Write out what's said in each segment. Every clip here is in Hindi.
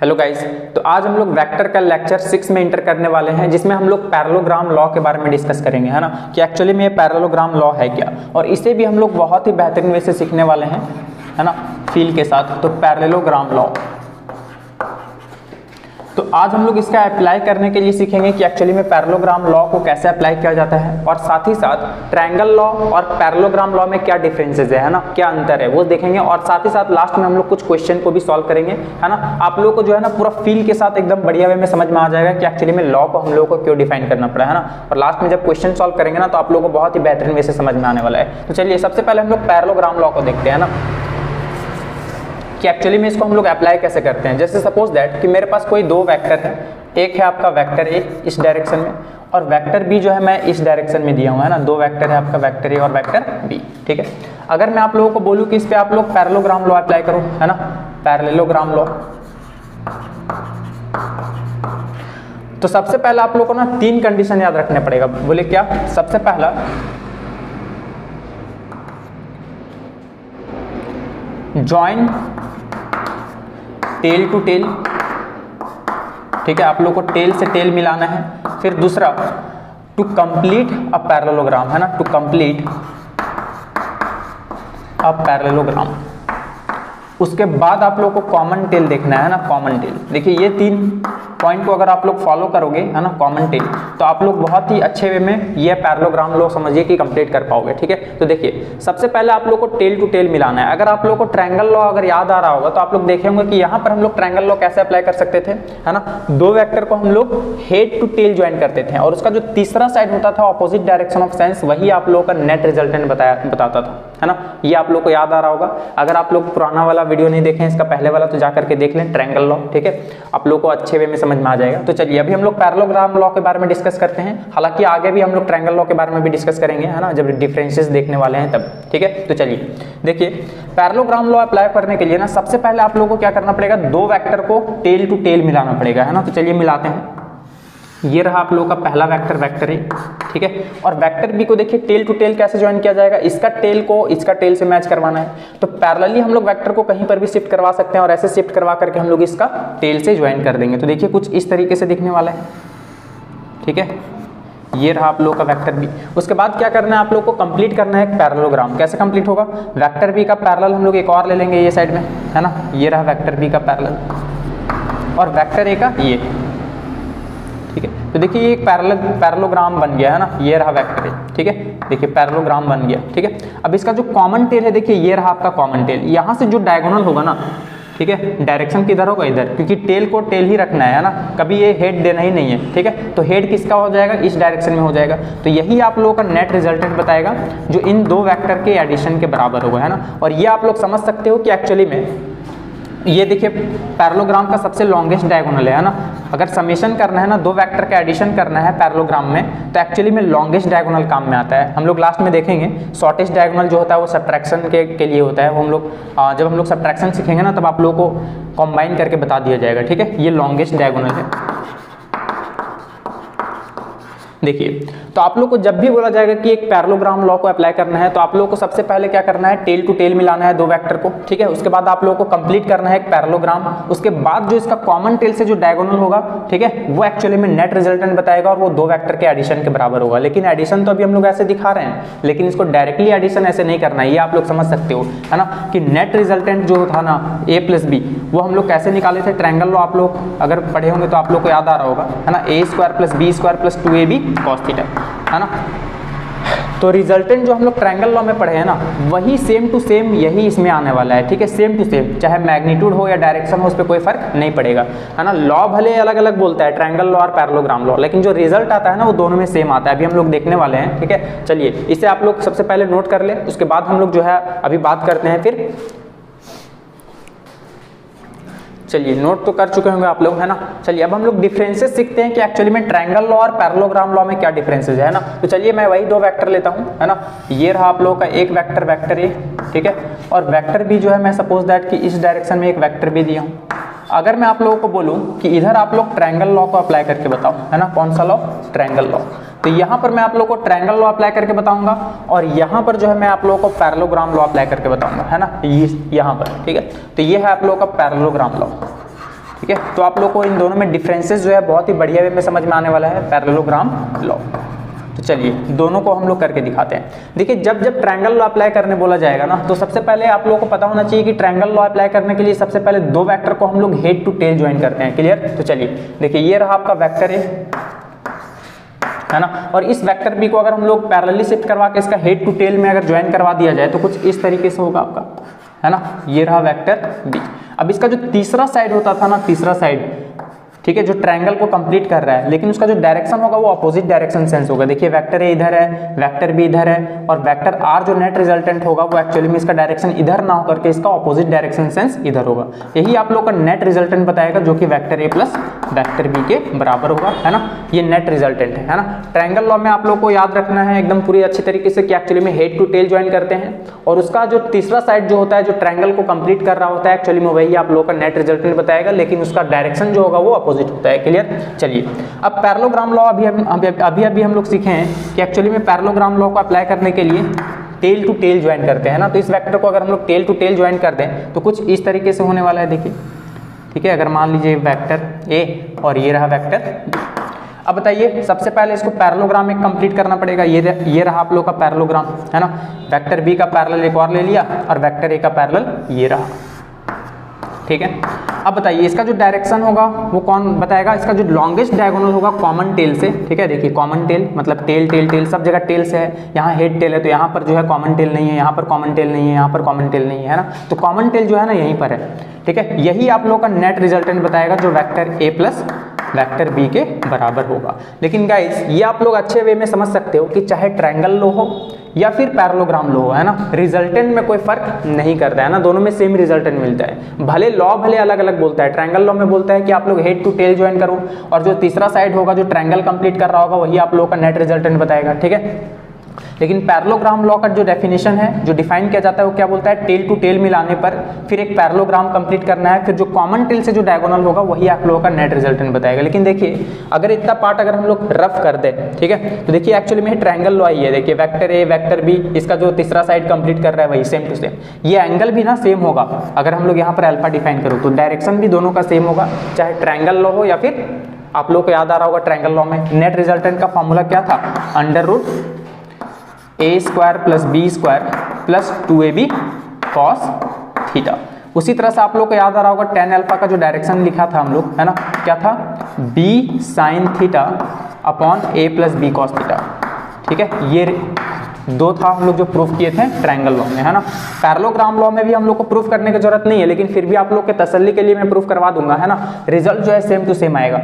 हेलो गाइस, तो आज हम लोग वेक्टर का लेक्चर 6 में इंटर करने वाले हैं, जिसमें हम लोग पैरेललोग्राम लॉ के बारे में डिस्कस करेंगे, है ना, कि एक्चुअली में ये पैरेललोग्राम लॉ है क्या, और इसे भी हम लोग बहुत ही बेहतरीन वे से सीखने वाले हैं, है ना, फील के साथ। तो पैरेललोग्राम लॉ, तो आज हम लोग इसका अप्लाई करने के लिए सीखेंगे कि एक्चुअली में पैरेललोग्राम लॉ को कैसे अप्लाई किया जाता है, और साथ ही साथ ट्रायंगल लॉ और पैरेललोग्राम लॉ में क्या डिफरेंसेस है ना, क्या अंतर है वो देखेंगे, और साथ ही साथ लास्ट में हम लोग कुछ क्वेश्चन को भी सॉल्व करेंगे, है ना। आप लोगों को जो है ना पूरा फील के साथ एकदम बढ़िया वे में समझ में आ जाएगा कि एक्चुअली में लॉ को हम लोगों को क्यों डिफाइन करना पड़ा, है ना। और लास्ट में जब क्वेश्चन सॉल्व करेंगे ना तो आप लोगों को बहुत ही बेहतरीन वे से समझ में आने वाला है। तो चलिए सबसे पहले हम लोग पैरेललोग्राम लॉ को देखते हैं ना, कि एक्चुअली में इसको हम लोग अप्लाई कैसे करते हैं। जैसे सपोज दैट कि मेरे पास कोई दो वेक्टर है, एक है आपका वेक्टर ए इस डायरेक्शन में, और वेक्टर बी जो है मैं इस डायरेक्शन में दिया हुआ है ना, दो वेक्टर है आपका, वेक्टर ए और वेक्टर बी, ठीक है। अगर मैं आप लोगों को बोलूं कि इस पे आप लोग पैरेललोग्राम लॉ अप्लाई करो, है ना, पैरेललोग्राम लॉ, तो सबसे पहले आप लोगों को ना तीन कंडीशन याद रखने पड़ेगा। बोले क्या? सबसे पहला जॉइन टेल टू टेल, ठीक है, आप लोग को टेल से टेल मिलाना है। फिर दूसरा टू कंप्लीट अ पैरेललोग्राम, है ना, टू कंप्लीट अ पैरेललोग्राम। उसके बाद आप लोग को कॉमन टेल देखना है ना, कॉमन टेल। देखिए ये तीन पॉइंट को अगर आप लोग फॉलो करोगे, है ना, कॉमन टेल, तो आप लोग बहुत ही अच्छे वे में ये पैरेललोग्राम लॉ समझिए कि कंप्लीट कर पाओगे, ठीक है। तो देखिए सबसे पहले आप लोग को टेल टू टेल मिलाना है। अगर आप लोग को ट्रायंगल लॉ अगर याद आ रहा होगा तो आप लोग देखे होंगे कि यहाँ पर हम लोग ट्रायंगल लॉ कैसे अप्लाई कर सकते थे, है ना। दो वेक्टर को हम लोग हेड टू टेल ज्वाइन करते थे, और उसका जो तीसरा साइड होता था ऑपोजिट डायरेक्शन ऑफ साइंस, वही आप लोगों का नेट रिजल्टेंट बताता था, है ना। ये आप लोग को याद आ रहा होगा। अगर आप लोग पुराना वाला वीडियो नहीं देखें, इसका पहले वाला, तो जाकर के देख लें ट्रायंगल लॉ, ठीक है, आप लोग को अच्छे वे में समझ में आ जाएगा। तो चलिए अभी हम लोग पैरेललोग्राम लॉ के बारे में डिस्कस करते हैं। हालांकि आगे भी हम लोग ट्रायंगल लॉ के बारे में भी डिस्कस करेंगे, है ना, जब डिफरेंसेस देखने वाले हैं तब, ठीक है। तो चलिए देखिए पैरेललोग्राम लॉ अप्लाई करने के लिए ना सबसे पहले आप लोगों को क्या करना पड़ेगा, दो वेक्टर को टेल टू टेल मिलाना पड़ेगा, है ना। तो चलिए मिलाते हैं। ये रहा आप लोगों का पहला वेक्टर, वेक्टर ए, ठीक है, और वेक्टर बी को देखिए टेल टू टेल कैसे ज्वाइन किया जाएगा, इसका टेल को इसका टेल से मैच करवाना है। तो पैरेलली हम लोग वेक्टर को कहीं पर भी शिफ्ट करवा सकते हैं, और ऐसे शिफ्ट करवा करके हम लोग इसका टेल से ज्वाइन कर देंगे। तो देखिए कुछ इस तरीके से दिखने वाला है, ठीक है। ये रहा आप लोग का वेक्टर बी। उसके बाद क्या करना है, आप लोग को कंप्लीट करना है एक पैरेललोग्राम। कैसे कंप्लीट होगा, वेक्टर बी का पैरेलल हम लोग एक और ले लेंगे ये साइड में, है ना। ये रहा वेक्टर बी का पैरेलल, और वेक्टर ए का ये, ठीक है। तो देखिए ये एक पैरेललोग्राम बन गया, है ना। ये रहा वेक्टर ए, ठीक है, देखिए पैरेललोग्राम बन गया, ठीक है। अब इसका जो कॉमन टेल है, देखिए ये रहा आपका कॉमन टेल। यहाँ से जो डायगोनल होगा ना, ठीक है, डायरेक्शन किधर होगा, इधर, क्योंकि टेल को टेल ही रखना है ना, कभी ये हेड देना ही नहीं है, ठीक है। तो हेड किसका हो जाएगा, इस डायरेक्शन में हो जाएगा। तो यही आप लोगों का नेट रिजल्टेंट बताएगा, जो इन दो वेक्टर के एडिशन के बराबर होगा, है ना। और ये आप लोग समझ सकते हो कि एक्चुअली में ये देखिए पैरेललोग्राम का सबसे लॉन्गेस्ट डायगोनल है ना। अगर समेशन करना है ना, दो वेक्टर का एडिशन करना है पैरेललोग्राम में, तो एक्चुअली में लॉन्गेस्ट डायगोनल काम में आता है। हम लोग लास्ट में देखेंगे शॉर्टेस्ट डायगोनल जो होता है वो सब्ट्रैक्शन के लिए होता है। वो हम लोग जब हम लोग सब्ट्रैक्शन सीखेंगे ना तब आप लोगों को कंबाइन करके बता दिया जाएगा, ठीक है। ये लॉन्गेस्ट डायगोनल है। देखिए तो आप लोग को जब भी बोला जाएगा कि एक पैरेललोग्राम लॉ को अप्लाई करना है, तो आप लोगों को सबसे पहले क्या करना है, टेल टू टेल मिलाना है दो वेक्टर को, ठीक है। उसके बाद आप लोगों को कंप्लीट करना है एक पैरेललोग्राम। उसके बाद जो इसका कॉमन टेल से जो डायगोनल होगा, ठीक है, वो एक्चुअली में नेट रिजल्टेंट बताएगा, और वो दो वेक्टर के एडिशन के बराबर होगा। लेकिन एडिशन तो अभी हम लोग ऐसे दिखा रहे हैं, लेकिन इसको डायरेक्टली एडिशन ऐसे नहीं करना है, ये आप लोग समझ सकते हो, है ना, कि नेट रिजल्टेंट जो था ना ए प्लस बी, वो हम लोग कैसे निकाले थे। ट्रायंगल लॉ आप लोग अगर पढ़े होंगे तो आप लोग को याद आ रहा होगा, है ना, a square plus b square plus 2ab cos theta, है ना। तो रिजल्टेंट जो हम लोग ट्रायंगल लॉ में पढ़े हैं ना, वही सेम टू सेम यही इसमें आने वाला है, ठीक है, सेम टू सेम, चाहे मैग्नीट्यूड हो या डायरेक्शन हो, उस पर कोई फर्क नहीं पड़ेगा, है ना। लॉ भले अलग अलग बोलता है ट्रायंगल लॉ और पैरेललोग्राम लॉ, लेकिन जो रिजल्ट आता है ना वो दोनों में सेम आता है। अभी हम लोग देखने वाले हैं, ठीक है। चलिए इसे आप लोग सबसे पहले नोट कर ले, उसके बाद हम लोग जो है अभी बात करते हैं। फिर चलिए नोट तो कर चुके होंगे आप लोग, है ना। चलिए अब हम लोग डिफरेंसेस सीखते हैं कि एक्चुअली में ट्रायंगल लॉ और पैरेललोग्राम लॉ में क्या डिफरेंसेस है ना। तो चलिए मैं वही दो वेक्टर लेता हूं, है ना। ये रहा आप लोगों का एक वेक्टर, वेक्टर ए, ठीक है, और वेक्टर बी जो है मैं सपोज दैट कि इस डायरेक्शन में एक वेक्टर बी दिया हूं। अगर मैं आप लोगों को बोलूं कि इधर आप लोग ट्रायंगल लॉ को अप्लाई करके बताओ, है ना, कौन सा लॉ, ट्रायंगल लॉ, तो यहाँ पर मैं आप लोगों को ट्रायंगल लॉ अप्लाई करके बताऊंगा, और यहाँ पर जो है मैं आप लोगों को पैरेललोग्राम लॉ अप्लाई करके बताऊंगा, है ना, यहाँ पर, ठीक है। तो ये है आप लोगों का पैरेललोग्राम लॉ, ठीक है। तो आप लोग को इन दोनों में डिफरेंसेस जो है बहुत ही बढ़िया वे में समझ में आने वाला है पैरेललोग्राम लॉ। तो चलिए दोनों को हम लोग करके दिखाते हैं। देखिए जब जब ट्रायंगल लॉ अप्लाई करने बोला जाएगा ना, तो सबसे पहले आप लोगों को पता होना चाहिए कि ट्रायंगल लॉ अप्लाई करने के लिए सबसे पहले दो वेक्टर को हम लोग हेड टू टेल ज्वाइन करते हैं। क्लियर? तो चलिए देखिए ये रहा आपका वेक्टर ए, है ना, और इस वेक्टर बी को अगर हम लोग पैरेलली शिफ्ट करवा के इसका हेड टू टेल में अगर ज्वाइन करवा दिया जाए तो कुछ इस तरीके से होगा आपका, है ना। ये रहा वेक्टर बी। अब इसका जो तीसरा साइड होता था ना, तीसरा साइड, ठीक है, जो ट्रायंगल को कंप्लीट कर रहा है, लेकिन उसका जो डायरेक्शन होगा वो अपोजिट डायरेक्शन सेंस होगा। देखिए वेक्टर ए इधर है, वेक्टर बी इधर है, और वेक्टर आर जो नेट रिजल्टेंट होगा वो एक्चुअली में इसका डायरेक्शन इधर ना होकर के इसका अपोजिट डायरेक्शन सेंस इधर होगा। यही आप लोग का नेट रिजल्टेंट बताएगा, जो कि vector A plus vector B के बराबर होगा, है ना। ये नेट रिजल्टेंट है ना। ट्रायंगल लॉ में आप लोग को याद रखना है एकदम पूरी अच्छी तरीके से कि एक्चुअली में हेड टू टेल ज्वाइन करते हैं, और उसका जो तीसरा साइड जो होता है जो ट्रायंगल को कंप्लीट कर रहा होता है एक्चुअली में वही आप लोग का नेट रिजल्टेंट बताएगा, लेकिन उसका डायरेक्शन जो होगा वो अपोजिट होता है। क्लियर? चलिए अब पैरेललोग्राम लॉ अभी हम लोग सीखे हैं कि एक्चुअली में पैरेललोग्राम लॉ को अप्लाई करने के लिए टेल टू टेल ज्वाइन करते हैं ना। तो इस वेक्टर को अगर हम लोग टेल टू टेल ज्वाइन कर दें तो कुछ इस तरीके से होने वाला है। देखिए ठीक है, अगर मान लीजिए वेक्टर ए और ये रहा वेक्टर बी। अब बताइए सबसे पहले इसको पैरेललोग्राम में कंप्लीट करना पड़ेगा। ये रहा आप लोग का पैरेललोग्राम, है ना। वेक्टर बी का पैरेलल एक और ले लिया और वेक्टर ए का पैरेलल ये रहा, ठीक है। अब बताइए इसका जो डायरेक्शन होगा वो कौन बताएगा? इसका जो लॉन्गेस्ट डायगोनल होगा कॉमन टेल से, ठीक है। देखिए कॉमन टेल मतलब टेल टेल टेल सब जगह टेल से है। यहाँ हेड टेल है तो यहाँ पर जो है कॉमन टेल नहीं है, यहाँ पर कॉमन टेल नहीं है, यहाँ पर कॉमन टेल नहीं है ना। तो कॉमन टेल जो है ना यहीं पर है, ठीक है। यही आप लोग का नेट रिजल्टेंट बताएगा जो vector A plus vector B के बराबर होगा। लेकिन गाइस ये आप लोग अच्छे वे में समझ सकते हो कि चाहे ट्रायंगल लो हो या फिर पैरेललोग्राम लो हो, है ना, रिजल्टेंट में कोई फर्क नहीं करता है ना, दोनों में सेम रिजल्टेंट मिलता है। भले लॉ भले अलग अलग बोलता है, ट्रायंगल लॉ में बोलता है कि आप लोग हेड टू टेल ज्वाइन करो, और जो तीसरा साइड होगा जो ट्रायंगल कंप्लीट कर रहा होगा वही आप लोग का नेट रिजल्टेंट बताएगा, ठीक है। लेकिन पैरेललोग्राम लॉ का जो डेफिनेशन है, जो डिफाइन किया जाता है, वो क्या बोलता है? टेल टू टेल मिलाने पर फिर एक पैरेललोग्राम कंप्लीट करना है, फिर जो कॉमन टेल से जो डायगोनल होगा वही आप लोगों का नेट रिजल्टेंट बताएगा। लेकिन देखिए अगर इतना पार्ट अगर हम लोग रफ कर दें, ठीक है, तो देखिए एक्चुअली में ट्रायंगल लॉ ही है। देखिए वेक्टर ए वेक्टर बी, इसका जो तीसरा साइड कंप्लीट कर रहा है वही सेम टू सेम। ये एंगल भी ना सेम होगा। अगर हम लोग यहाँ पर अल्फा डिफाइन करो तो डायरेक्शन भी दोनों का सेम होगा, चाहे ट्रायंगल लॉ हो या फिर आप लोग को याद आ रहा होगा ट्रायंगल लॉ में नेट रिजल्टेंट का फॉर्मूला क्या था? Under root a square plus b square plus 2ab cos theta. उसी तरह से आप लोग को याद आ रहा होगा tan अल्फा का जो डायरेक्शन लिखा था हम लोग, है ना, क्या था? b sine theta upon a plus B cos theta, ठीक है। ये दो था हम लोग जो प्रूफ किए थे ट्रायंगल लॉ में, है ना। पैरेललोग्राम लॉ में भी हम लोग को प्रूफ करने की जरूरत नहीं है, लेकिन फिर भी आप लोग के तसल्ली के लिए मैं प्रूफ करवा दूंगा, है ना। रिजल्ट जो है सेम टू सेम आएगा।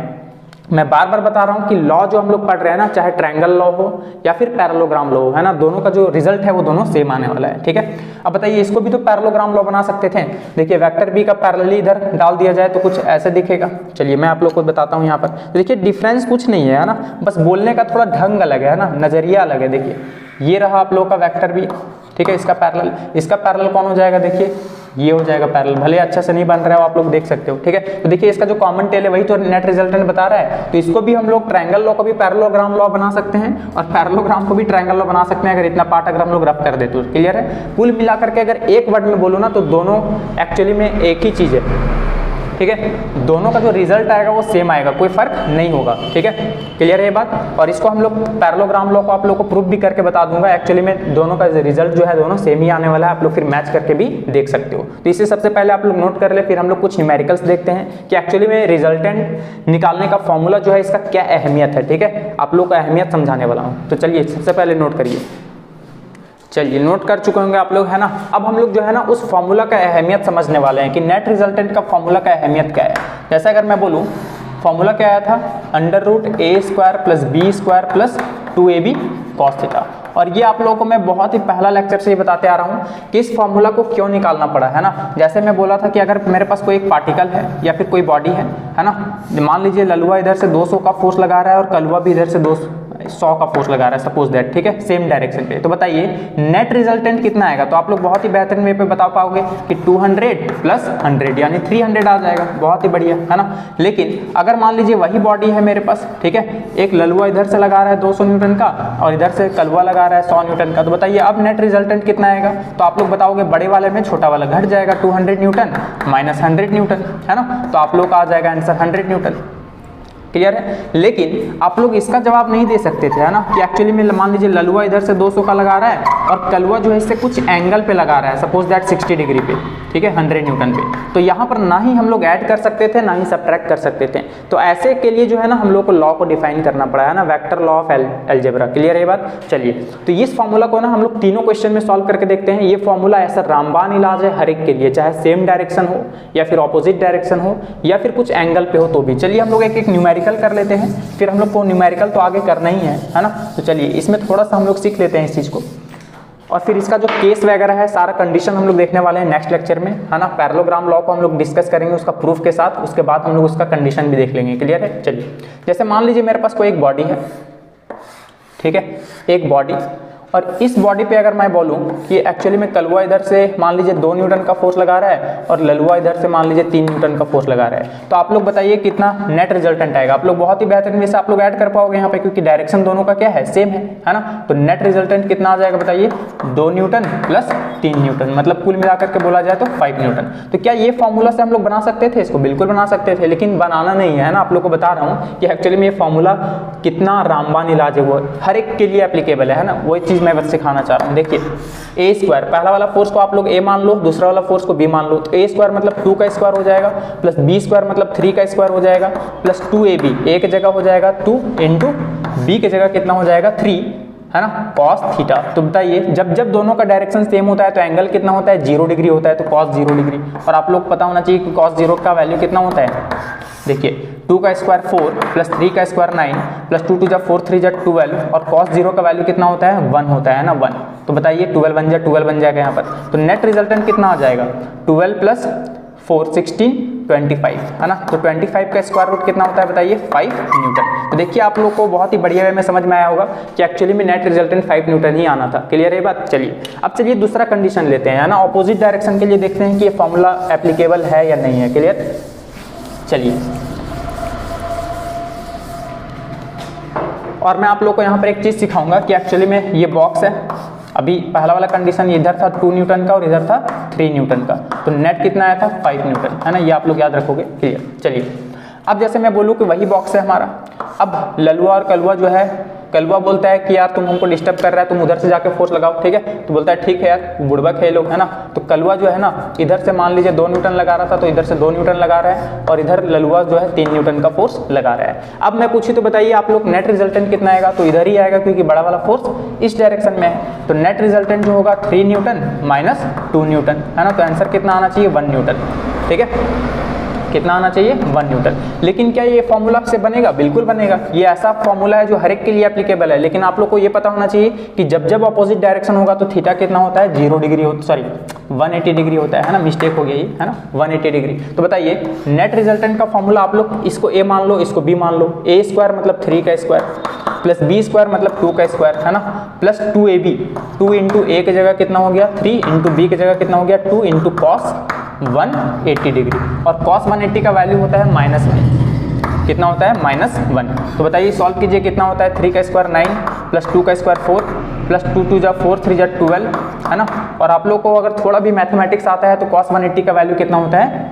मैं बार बार बता रहा हूँ कि लॉ जो हम लोग पढ़ रहे हैं ना, चाहे ट्रायंगल लॉ हो या फिर पैरेललोग्राम लॉ हो, है ना, दोनों का जो रिजल्ट है वो दोनों सेम आने वाला है, ठीक है। अब बताइए इसको भी तो पैरेललोग्राम लॉ बना सकते थे। देखिए वेक्टर बी का पैरेलली इधर डाल दिया जाए तो कुछ ऐसे दिखेगा। चलिए मैं आप लोग को बताता हूँ यहाँ पर। देखिए डिफरेंस कुछ नहीं है, है ना, बस बोलने का थोड़ा ढंग अलग है ना, नजरिया अलग है। देखिए ये रहा आप लोग का वेक्टर बी, ठीक है, इसका पैरेलल कौन हो जाएगा? देखिए ये हो जाएगा पैरेलल। भले अच्छा से नहीं बन रहा है आप लोग देख सकते हो, ठीक है। तो देखिए इसका जो कॉमन टेल है वही तो नेट रिजल्टेंट बता रहा है। तो इसको भी हम लोग ट्रायंगल लॉ को भी पैरेललोग्राम लॉ बना सकते हैं और पैरेललोग्राम को भी ट्रायंगल लॉ बना सकते हैं, अगर इतना पार्ट अगर हम लोग रफ कर दे तो। क्लियर है? कुल मिलाकर के अगर एक वर्ड में बोलो ना तो दोनों एक्चुअली में एक ही चीज है, ठीक है। दोनों का जो रिजल्ट आएगा वो सेम आएगा, कोई फर्क नहीं होगा, ठीक है। क्लियर है ये बात? और इसको हम लोग पैरेललोग्राम लॉ को आप लोग को प्रूफ भी करके बता दूंगा। एक्चुअली में दोनों का रिजल्ट जो है दोनों सेम ही आने वाला है, आप लोग फिर मैच करके भी देख सकते हो। तो इसे सबसे पहले आप लोग नोट कर ले, फिर हम लोग कुछ न्यूमेरिकल्स देखते हैं कि एक्चुअली में रिजल्टेंट निकालने का फॉर्मूला जो है इसका क्या अहमियत है, ठीक है। आप लोग को अहमियत समझाने वाला हूँ। तो चलिए सबसे पहले नोट करिए। चलिए नोट कर चुके होंगे आप लोग, है ना। अब हम लोग जो है ना उस फॉर्मूला का अहमियत समझने वाले हैं कि नेट रिजल्टेंट का फॉर्मूला का अहमियत क्या है। जैसे अगर मैं बोलूँ फॉर्मूला क्या आया था? Under root a square plus b square plus 2ab cos theta. और ये आप लोगों को मैं बहुत ही पहला लेक्चर से ये बताते आ रहा हूँ कि इस फॉर्मूला को क्यों निकालना पड़ा, है ना। जैसे मैं बोला था कि अगर मेरे पास कोई एक पार्टिकल है या फिर कोई बॉडी है ना, मान लीजिए ललुआ इधर से 200 का फोर्स लगा रहा है और कलुआ भी इधर से 200 100 का फोर्स लगा रहा है सपोज दैट, ठीक है, सेम डायरेक्शन पे। तो बताइए नेट रिजल्टेंट कितना आएगा? तो आप लोग बहुत ही बेहतरीन वे पे बता पाओगे कि 200 प्लस 100 यानी 300 आ जाएगा, बहुत ही बढ़िया, है ना। लेकिन अगर मान लीजिए वही बॉडी है मेरे पास, ठीक है, एक ललुआ इधर से लगा रहा है 200 न्यूटन का और इधर से कलवा लगा रहा है 100 न्यूटन का, तो बताइए अब नेट रिजल्टेंट कितना आएगा? तो आप लोग बताओगे बड़े वाले में छोटा वाला घट जाएगा, 200 न्यूटन माइनस 100 न्यूटन, है ना। तो आप लोग का आ जाएगा आंसर 100 न्यूटन। क्लियर है? लेकिन आप लोग इसका जवाब नहीं दे सकते थे, है ना, कि एक्चुअली में मान लीजिए ललुआ इधर से 200 का लगा रहा है और कलवा जो है इससे कुछ एंगल पे लगा रहा है, सपोज दैट 60 डिग्री पे, ठीक है, 100 न्यूटन पे। तो यहाँ पर ना ही हम लोग ऐड कर सकते थे ना ही सब्ट्रैक्ट कर सकते थे। तो ऐसे के लिए जो है ना हम लोग को लॉ को डिफाइन करना पड़ा, है ना, vector law of algebra. Clear है ये बात? चलिए, तो इस फॉर्मूला को ना हम लोग तीनों क्वेश्चन में सॉल्व करके देखते हैं। ये फॉर्मूला ऐसा रामबाण इलाज है हर एक के लिए, चाहे सेम डायरेक्शन हो या फिर ऑपोजिट डायरेक्शन हो या फिर कुछ एंगल पे हो तो भी। चलिए हम लोग एक एक न्यूमेरिकल कर लेते हैं, फिर हम लोग को न्यूमेरिकल तो आगे करना ही है ना। तो चलिए इसमें थोड़ा सा हम लोग सीख लेते हैं इस चीज़ को, और फिर इसका जो केस वगैरह है सारा कंडीशन हम लोग देखने वाले हैं नेक्स्ट लेक्चर में, है ना। पैरेललोग्राम लॉ को हम लोग डिस्कस करेंगे उसका प्रूफ के साथ, उसके बाद हम लोग उसका कंडीशन भी देख लेंगे। क्लियर है? चलिए, जैसे मान लीजिए मेरे पास कोई एक बॉडी है, ठीक है, एक बॉडी, और इस बॉडी पे अगर मैं बोलूं कि एक्चुअली में कलवा इधर से मान लीजिए 2 न्यूटन का फोर्स लगा रहा है और ललुआ इधर से मान लीजिए 3 न्यूटन का फोर्स लगा रहा है, तो आप लोग बताइए कितना नेट रिजल्टेंट आएगा? आप लोग बहुत ही बेहतरीन वैसे आप लोग ऐड कर पाओगे यहाँ पे, क्योंकि डायरेक्शन दोनों का क्या है, सेम है ना। तो नेट रिजल्टेंट कितना आ जाएगा बताइए? 2 न्यूटन प्लस 3 न्यूटन, मतलब कुल मिलाकर के बोला जाए तो 5 न्यूटन। तो क्या ये फॉर्मूला से हम लोग बना सकते थे? इसको बिल्कुल बना सकते थे, लेकिन बनाना नहीं है ना। आप लोग को बता रहा हूँ कि एक्चुअली में ये फॉर्मूला कितना रामबाण इलाज है, वो हर एक के लिए एप्लीकेबल है ना। वही चीज़ मैं बस सिखाना चाह रहा हूं। देखिए ए स्क्वायर, पहला वाला फोर्स को आप लोग ए मान लो, दूसरा वाला फोर्स को बी मान लो। तो ए स्क्वायर मतलब 2 का स्क्वायर हो जाएगा, प्लस बी स्क्वायर मतलब 3 का स्क्वायर हो जाएगा, प्लस 2ab, ए की जगह हो जाएगा 2 इंटू बी की जगह कितना हो जाएगा 3, है ना, कॉस थीटा। तो बताइए जब जब दोनों का डायरेक्शन सेम होता है तो एंगल कितना होता है? 0 डिग्री होता है, तो कॉस 0 डिग्री। और आप लोग पता होना चाहिए कि कॉस 0 का वैल्यू कितना होता है। देखिए 2 का स्क्वायर 4 प्लस 3 का स्क्वायर 9 प्लस 2 2 जा 4 3 जा 12 और cos 0 का वैल्यू कितना होता है? 1 होता है ना, 1। तो बताइए 12 बन जाएगा यहाँ पर। तो नेट रिजल्टेंट कितना आ जाएगा? 12 प्लस 4 16 25, है ना। तो 25 का स्क्वायर रूट कितना होता है बताइए? 5 न्यूटन। तो देखिए आप लोग को बहुत ही बढ़िया वे में समझ में आया होगा कि एक्चुअली में नेट रिजल्टेंट 5 न्यूटन ही आना था। क्लियर है बात? चलिए अब चलिए दूसरा कंडीशन लेते हैं, है ना। ऑपोजिट डायरेक्शन के लिए देखते हैं कि ये फॉर्मूला एप्लीकेबल है या नहीं है। क्लियर? चलिए, और मैं आप लोग को यहाँ पर एक चीज़ सिखाऊंगा कि एक्चुअली में ये बॉक्स है। अभी पहला वाला कंडीशन इधर था 2 न्यूटन का और इधर था 3 न्यूटन का, तो नेट कितना आया था? 5 न्यूटन, है ना। ये आप लोग याद रखोगे। क्लियर? चलिए अब जैसे मैं बोलूँ कि वही बॉक्स है हमारा, अब ललुआ और कलवा जो है, कलवा बोलता है कि यार तुम हमको डिस्टर्ब कर रहा है, तुम उधर से जाके फोर्स लगाओ, ठीक है। तो बोलता है ठीक है यार, बुड़बक है लोग, है ना। तो कलवा जो है ना इधर से मान लीजिए 2 न्यूटन लगा रहा था, तो इधर से 2 न्यूटन लगा रहा है और इधर ललुआ जो है 3 न्यूटन का फोर्स लगा रहा है। अब मैं पूछी तो बताइए आप लोग नेट रिजल्टेंट कितना आएगा? तो इधर ही आएगा क्योंकि बड़ा वाला फोर्स इस डायरेक्शन में है। तो नेट रिजल्टेंट जो होगा 3 न्यूटन माइनस 2 न्यूटन, है ना। तो आंसर कितना आना चाहिए? 1 न्यूटन, ठीक है। कितना आना चाहिए? 1 न्यूटन। लेकिन क्या ये फॉर्मूला से बनेगा? बिल्कुल बनेगा। ये ऐसा फॉर्मूला है जो हर एक के लिए एप्लीकेबल है, लेकिन आप लोग को ये पता होना चाहिए कि जब जब अपोजिट डायरेक्शन होगा तो थीटा कितना होता है? 0 डिग्री हो, सॉरी 180 डिग्री होता है ना। मिस्टेक हो गया ये, है ना, 180 डिग्री। तो बताइए नेट रिजल्टेंट का फॉर्मूला आप लोग इसको ए मान लो, इसको बी मान लो। ए स्क्वायर मतलब 3 का स्क्वायर प्लस बी स्क्वायर मतलब 2 का स्क्वायर, है ना, प्लस 2ab, 2 इंटू ए की जगह कितना हो गया 3 इंटू बी की जगह कितना हो गया 2 इंटू कॉस 180 डिग्री। और cos 180 का वैल्यू होता है -1, कितना होता है? -1। तो बताइए सॉल्व कीजिए कितना होता है? 3 का स्क्वायर 9 प्लस 2 का स्क्वायर 4 प्लस 2 2 जा 4 3 जा 12, है ना। और आप लोग को अगर थोड़ा भी मैथमेटिक्स आता है तो cos 180 का वैल्यू कितना होता है?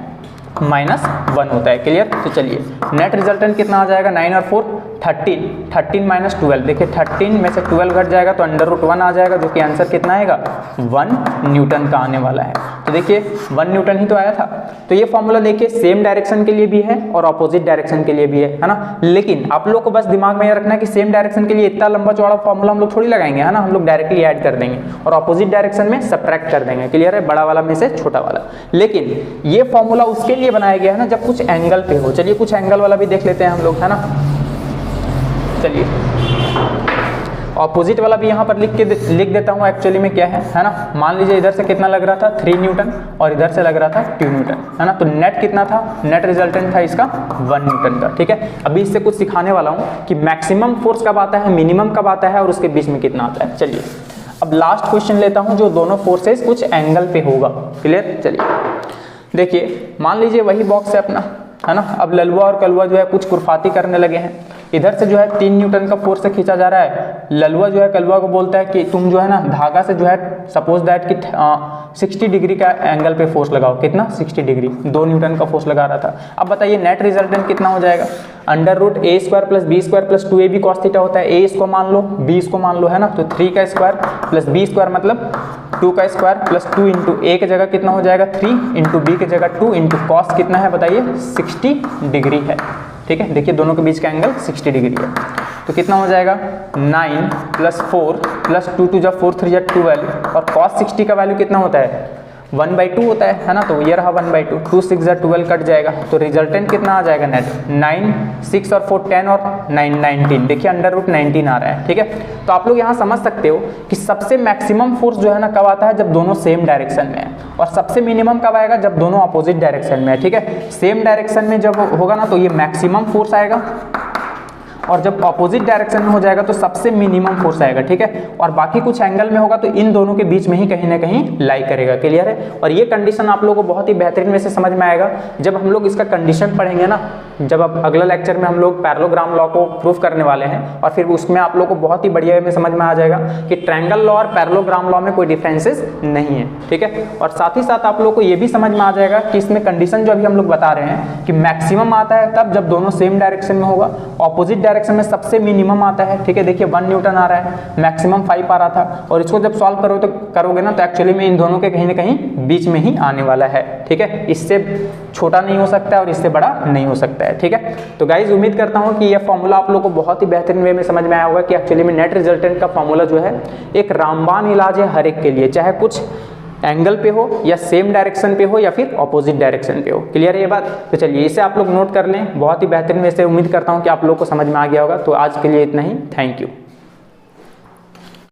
-1 होता है। क्लियर? तो चलिए नेट रिजल्टेंट कितना आ जाएगा? 9 और 4 13, 13 माइनस 12, देखिए 13 में से 12 घट जाएगा तो √1 आ जाएगा, जो कि आंसर कितना आएगा? 1 न्यूटन का आने वाला है। तो देखिए 1 न्यूटन ही तो आया था। तो ये फॉर्मूला देखिए सेम डायरेक्शन के लिए भी है और ऑपोजिट डायरेक्शन के लिए भी है ना। लेकिन आप लोग को बस दिमाग में ये रखना है कि सेम डायरेक्शन के लिए इतना लंबा चौड़ा फॉर्मूला हम लोग थोड़ी लगाएंगे, है ना। हम लोग डायरेक्टली ऐड कर देंगे और ऑपोजिट डायरेक्शन में सब्ट्रैक्ट कर देंगे। क्लियर है? बड़ा वाला में से छोटा वाला। लेकिन ये फॉर्मूला उसके लिए बनाया गया है ना जब कुछ एंगल पे हो। चलिए कुछ एंगल वाला भी देख लेते हैं हम लोग, है ना। चलिए ऑपोजिट वाला भी यहाँ पर लिख देता हूँ एक्चुअली में क्या है ना। मान लीजिए इधर से कितना लग रहा था 3 न्यूटन और इधर से लग रहा था 2 न्यूटन, है ना। तो नेट कितना था, नेट रिजल्टेंट था इसका 1 न्यूटन का, ठीक है। अभी इससे कुछ सिखाने वाला हूँ कि मैक्सिमम फोर्स कब आता है, मिनिमम कब आता है और उसके बीच में कितना आता है। चलिए अब लास्ट क्वेश्चन लेता हूँ जो दोनों फोर्सेस कुछ एंगल पे होगा। क्लियर। चलिए देखिए, मान लीजिए वही बॉक्स है अपना, है ना। अब ललुआ और कलुआ जो है कुछ कुरफाती करने लगे हैं। इधर से जो है 3 न्यूटन का फोर्स से खींचा जा रहा है। ललुआ जो है कलुआ को बोलता है कि तुम जो है ना धागा से जो है सपोज दैट कि 60 डिग्री का एंगल पे फोर्स लगाओ। कितना, 60 डिग्री, 2 न्यूटन का फोर्स लगा रहा था। अब बताइए नेट रिजल्टेंट कितना हो जाएगा। √a² + b² + 2ab cos theta होता है। a इसको मान लो, b इसको मान लो, है ना। तो 3 का स्क्वायर + b² मतलब 2 का स्क्वायर + 2 इंटू a की जगह कितना हो जाएगा 3 इंटू b की जगह 2 इंटू कॉस कितना है बताइए 60 डिग्री है, ठीक है। देखिए दोनों के बीच का एंगल 60 डिग्री है। तो कितना हो जाएगा 9 + 4 + 2 2 4 3 12 और cos 60 का वैल्यू कितना होता है 1/2 होता है ना। तो ये रहा 1/2, 2 6 12 कट जाएगा। तो रिजल्टेंट कितना आ जाएगा नेट 9 6 और 4 10 और 9 19। देखिए √19 आ रहा है, ठीक है। तो आप लोग यहाँ समझ सकते हो कि सबसे मैक्सिमम फोर्स जो है ना कब आता है जब दोनों सेम डायरेक्शन में है, और सबसे मिनिमम कब आएगा जब दोनों अपोजिट डायरेक्शन में है, ठीक है। सेम डायरेक्शन में जब होगा ना तो ये मैक्सिमम फोर्स आएगा, और जब अपोजिट डायरेक्शन में हो जाएगा तो सबसे मिनिमम फोर्स आएगा, ठीक है। और बाकी कुछ एंगल में होगा तो इन दोनों के बीच में ही कहीं ना कहीं लाई करेगा। क्लियर है। और ये कंडीशन आप लोगों को बहुत ही बेहतरीन में से समझ में आएगा जब हम लोग इसका कंडीशन पढ़ेंगे ना। जब अब अगला लेक्चर में हम लोग पैरेललोग्राम लॉ को प्रूफ करने वाले हैं, और फिर उसमें आप लोग को बहुत ही बढ़िया में समझ में आ जाएगा कि ट्रायंगल लॉ और पैरेललोग्राम लॉ में कोई डिफरेंसेस नहीं है, ठीक है। और साथ ही साथ आप लोग को ये भी समझ में आ जाएगा कि इसमें कंडीशन जो अभी हम लोग बता रहे हैं कि मैक्सिमम आता है तब जब दोनों सेम डायरेक्शन में होगा, ऑपोजिट डायरेक्शन में सबसे मिनिमम आता है, ठीक है। देखिए 1 न्यूटन आ रहा है, मैक्सिमम 5 आ रहा था, और इसको जब सॉल्व करोगे ना तो एक्चुअली में इन दोनों के कहीं ना कहीं बीच में ही आने वाला है, ठीक है। इससे छोटा नहीं हो सकता है और इससे बड़ा नहीं हो सकता है, ठीक है। तो गाइज उम्मीद करता हूं कि यह फॉर्मूला आप लोगों को बहुत ही बेहतरीन वे में समझ में आया होगा कि एक्चुअली में नेट रिजल्टेंट का फॉर्मूला जो है एक रामबाण इलाज है हर एक के लिए, चाहे कुछ एंगल पे हो या सेम डायरेक्शन पे हो या फिर ऑपोजिट डायरेक्शन पे हो। क्लियर है ये बात। तो चलिए इसे आप लोग नोट कर लें, बहुत ही बेहतरीन वे से उम्मीद करता हूं कि आप लोग को समझ में आ गया होगा। तो आज के लिए इतना ही, थैंक यू।